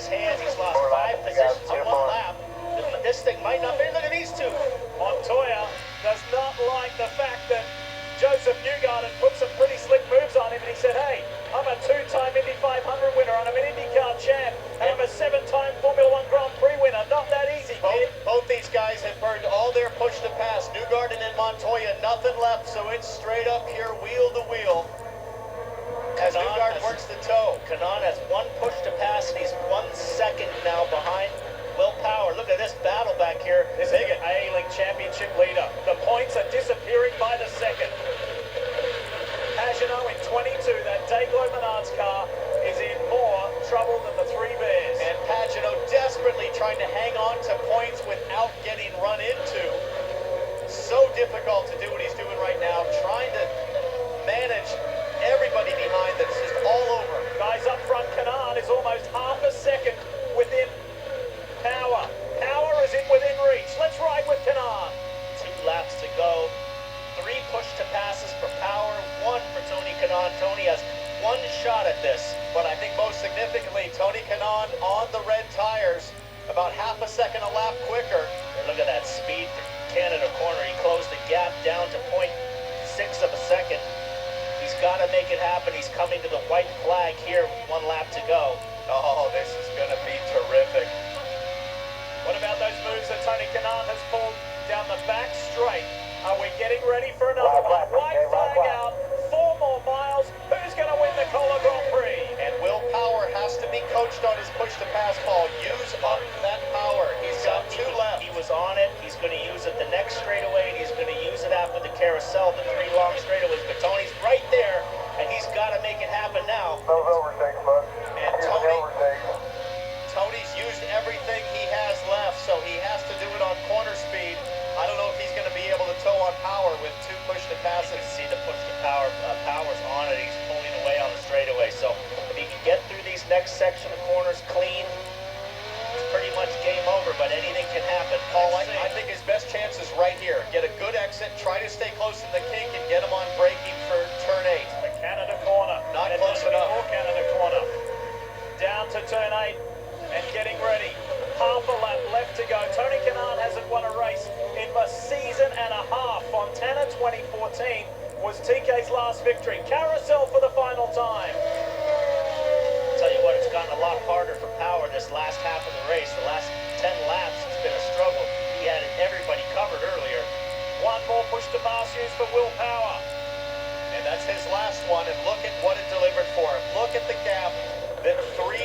his hands. He's lost 5 positions in 1 lap. This thing might not be. Look at these two. Montoya does not like the fact that Joseph Newgarden put some pretty slick moves on him, and he said, hey, I'm a 2-time Indy 500 winner, and I'm an Indycar champ, and I'm a 7-time Formula 1 Grand Prix winner. Not that easy, kid. Both these guys have burned all their push to pass. Newgarden and Montoya, nothing left, so it's straight up here, wheel to wheel. As Newgarden works the toe. Kanaan has 1 push to pass, and he's 1 second now behind Will Power. Look at this battle back here. This is an A-League championship leader. The points are disappearing by the second. Pagenaud in 22, that Dayglow Menards car is in more trouble than the 3 Bears. And Pagenaud desperately trying to hang on to points without getting run into. So difficult to do what he's doing right now, trying to manage everybody behind that's just all over. Guys up front, Kanaan is almost half a second within Power. Power is in within reach. Let's ride with Kanaan. 2 laps to go. 3 push to passes for Power, 1 for Tony Kanaan. Tony has 1 shot at this, but I think most significantly, Tony Kanaan on the red tires, about half a second a lap quicker. And look at that speed through Canada corner. He closed the gap down to 0.6 of a second. He's got to make it happen. He's coming to the white flag here, 1 lap to go. Oh, this is going to be terrific. What about those moves that Tony Kanaan has pulled down the back straight? Are we getting ready for another one? White flag out, 4 more miles. Who's going to win the Kohler Grand Prix? And Will Power has to be coached on his push to pass ball. Use up that power. He's got 2 left. He was on it. He's going to use it the next straightaway, and he's going to use it after the carousel, the 3 long straightaways. But Tony's right there, and he's got to make it happen now. Those overtakes, bud. And Tony's used everything he has left, so he has to do it on corner speed. I don't know if he's going to be able to tow on Power with 2 push to passes. You can see the push to power. Power's on it. He's pulling away on the straightaway. So if he can get through these next section of corners clean, it's pretty much game over, but anything can happen. Paul, I think his best chance is right here. Get a good exit, try to stay close to the kink, and get him on braking for turn 8. The Canada corner. Not close enough. More Canada corner. Down to turn 8 and getting ready. Half a lap left to go. Tony Kanaan hasn't won a race in a season and a half. Fontana 2014 was TK's last victory. Carousel for the final time. Tell you what, it's gotten a lot harder for Power this last half of the race. The last 10 laps, it's been a struggle. He had everybody covered earlier. 1 more push to pass used for Will Power. And that's his last one, and look at what it delivered for him. Look at the gap that 3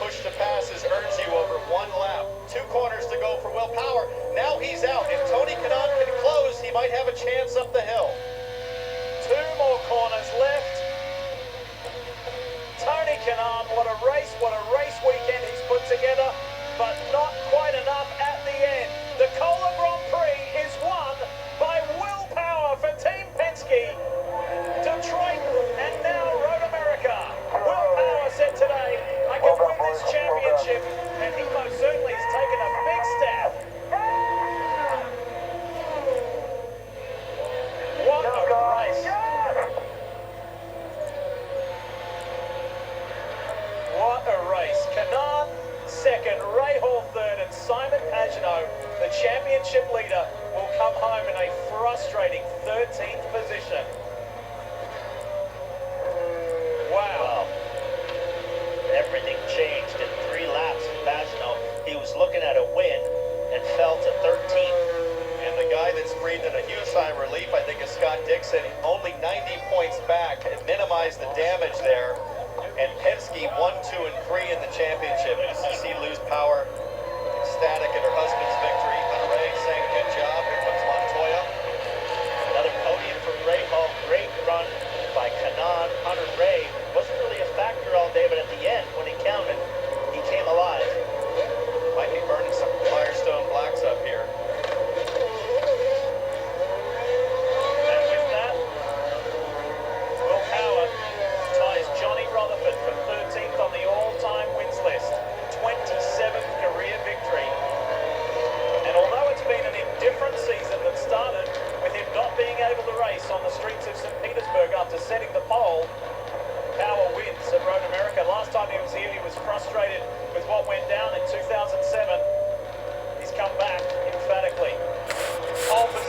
push to passes earns you over 1 lap. 2 corners to go for Will Power. Now he's out. If Tony Kanaan can close, he might have a chance up the hill. 2 more corners left. Tony Kanaan, what a race weekend he's put together, but not quite enough at the end. The Kohler Grand Prix is won by Will Power for Team Penske, Detroit, and now Road America. Will Power said today, I can win this championship, and he most certainly has taken a big step. What a race. What a race. Kanaan second, Ray Hall third, and Simon Pagenaud, the championship leader, will come home in a frustrating 13th position. Wow. Everything changed in 3 laps for Pagenaud. He was looking at a win and fell to 13th. And the guy that's breathing a huge sigh of relief, I think, is Scott Dixon. Only